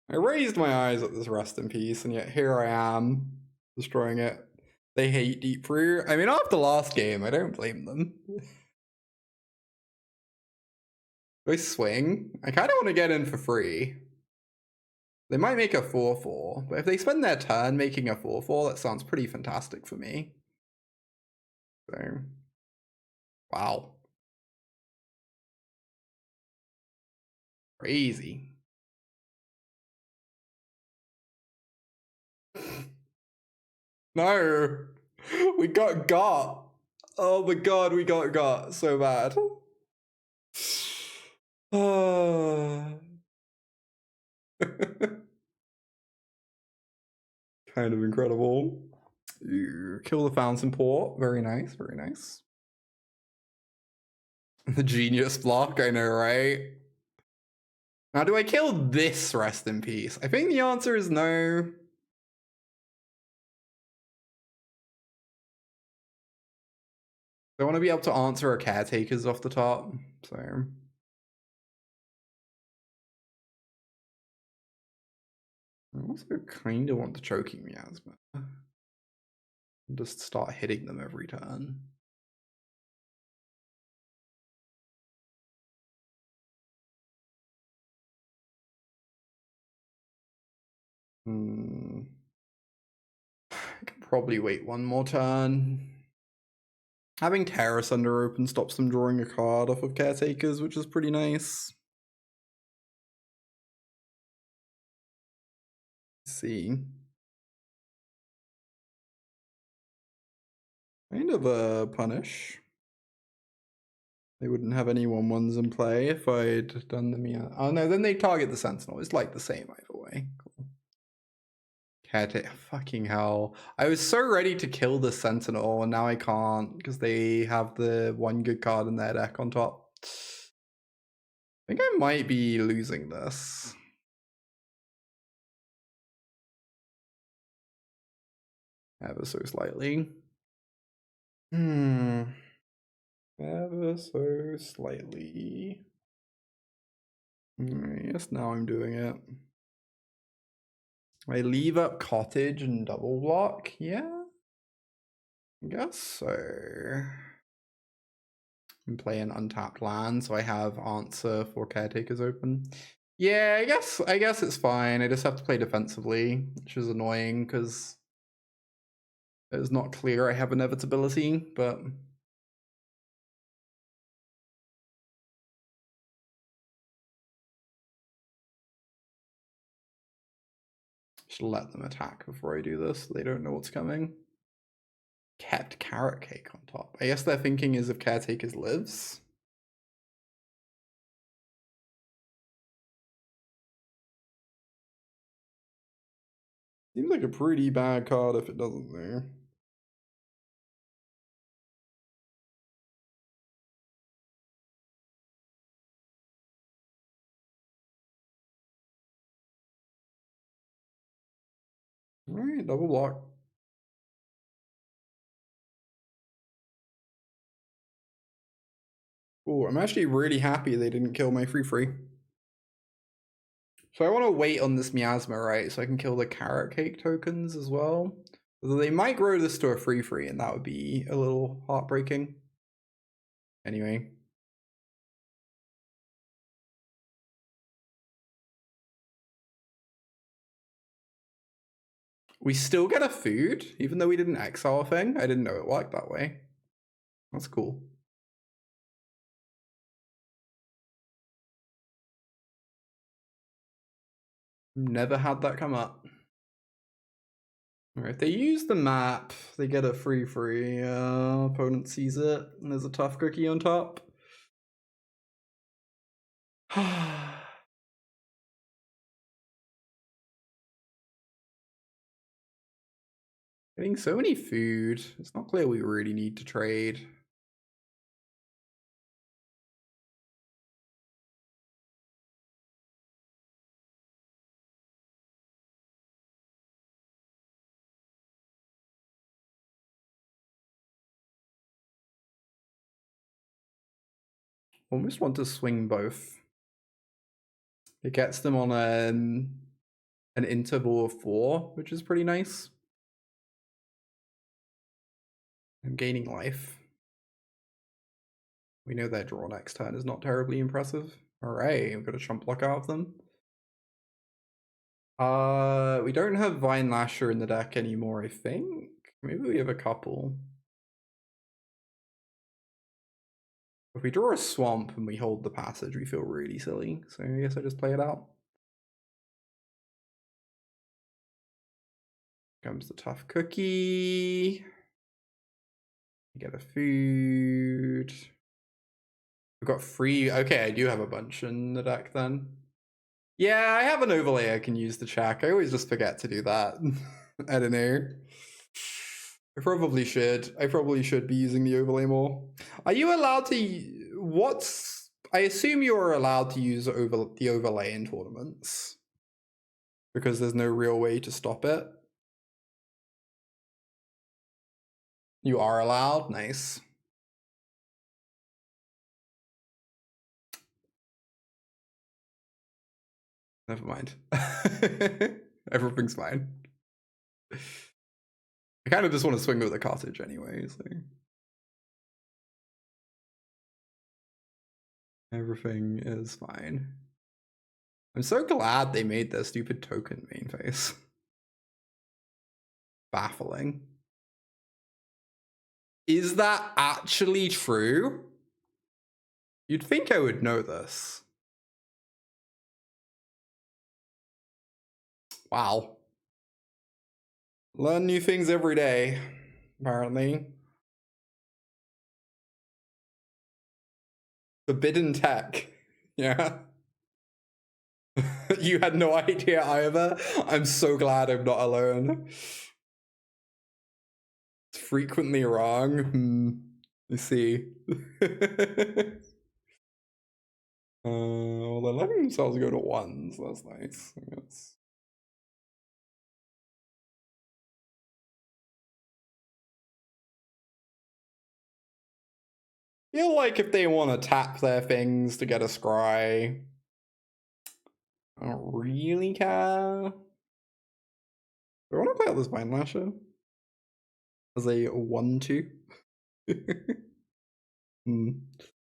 I raised my eyes at this Rest in Peace, and yet here I am, destroying it. They hate Deeproot. I mean, after last game, I don't blame them. Do I swing? I kind of want to get in for free. They might make a 4/4, but if they spend their turn making a 4/4, that sounds pretty fantastic for me. So, wow. Crazy. No, we got. Oh my god, we got so bad. Kind of incredible. Kill the Fountain Port. Very nice, very nice. The genius block, I know, right? Now, do I kill this Rest in Peace? I think the answer is no. I want to be able to answer our caretakers off the top, so I also kind of want to Choking Miasma. Just start hitting them every turn. I can probably wait one more turn. Having Tear Asunder open stops them drawing a card off of Caretakers, which is pretty nice. Let's see. Kind of a punish. They wouldn't have any 1/1s in play if I'd done them yet. Oh no, then they target the Sentinel. It's like the same either way. Cool. Caretaker, fucking hell. I was so ready to kill the Sentinel and now I can't because they have the one good card in their deck on top. I think I might be losing this. Ever so slightly. Ever so slightly. Yes, now I'm doing it. I leave up Cottage and double block? Yeah. I guess so. I'm playing untapped land, so I have answer for Caretakers open. Yeah, I guess it's fine. I just have to play defensively, which is annoying because it's not clear I have inevitability, but should let them attack before I do this. They don't know what's coming. Kept Carrot Cake on top. I guess their thinking is if Caretakers lives. Seems like a pretty bad card if it doesn't there. Alright, double block. Oh, I'm actually really happy they didn't kill my free. So I want to wait on this Miasma, right? So I can kill the Carrot Cake tokens as well. They might grow this to a free, and that would be a little heartbreaking. Anyway. We still get a food, even though we didn't exile a thing. I didn't know it worked that way. That's cool. Never had that come up. Alright, if they use the map, they get a free. Opponent sees it, and there's a tough cookie on top. Getting so many food. It's not clear we really need to trade. Almost want to swing both. It gets them on an interval of 4, which is pretty nice. I'm gaining life. We know their draw next turn is not terribly impressive. Alright, we've got a chump block out of them. We don't have Vinelasher in the deck anymore, I think. Maybe we have a couple. If we draw a swamp and we hold the passage, we feel really silly. So I guess I just play it out. Comes the tough cookie. You get a food. We've got free. Okay, I do have a bunch in the deck then. Yeah, I have an overlay I can use to check. I always just forget to do that. I don't know. I probably should. I probably should be using the overlay more. Are you allowed to... I assume you're allowed to use the overlay in tournaments. Because there's no real way to stop it. You are allowed? Nice. Never mind. Everything's fine. I kind of just want to swing with the cottage anyway, so. Everything is fine. I'm so glad they made their stupid token main face. Baffling. Is that actually true? You'd think I would know this. Wow. Learn new things every day, apparently. Forbidden tech. Yeah. You had no idea either? I'm so glad I'm not alone. It's frequently wrong. Let's see. Well, they're letting themselves go to ones. That's nice, I guess. I feel like if they want to tap their things to get a scry, I don't really care. Do I want to play out this Vinelasher as a 1-2?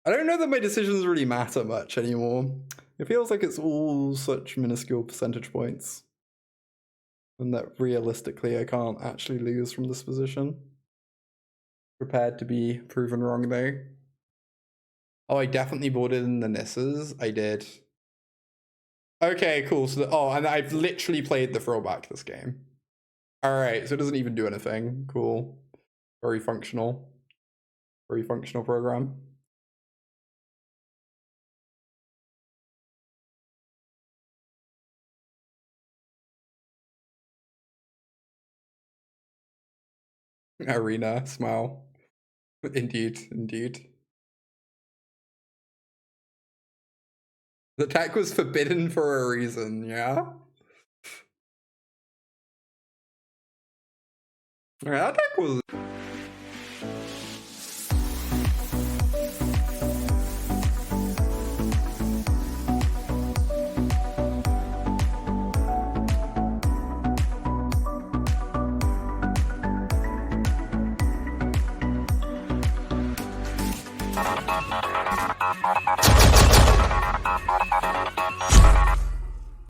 I don't know that my decisions really matter much anymore. It feels like it's all such minuscule percentage points. And that realistically I can't actually lose from this position. Prepared to be proven wrong though. Oh, I definitely bought it in the Nissas. I did. Okay, cool. So, and I've literally played the Frillback this game. Alright, so it doesn't even do anything. Cool. Very functional. Very functional program. Arena, smile. Indeed, indeed. The tech was forbidden for a reason, yeah? That deck was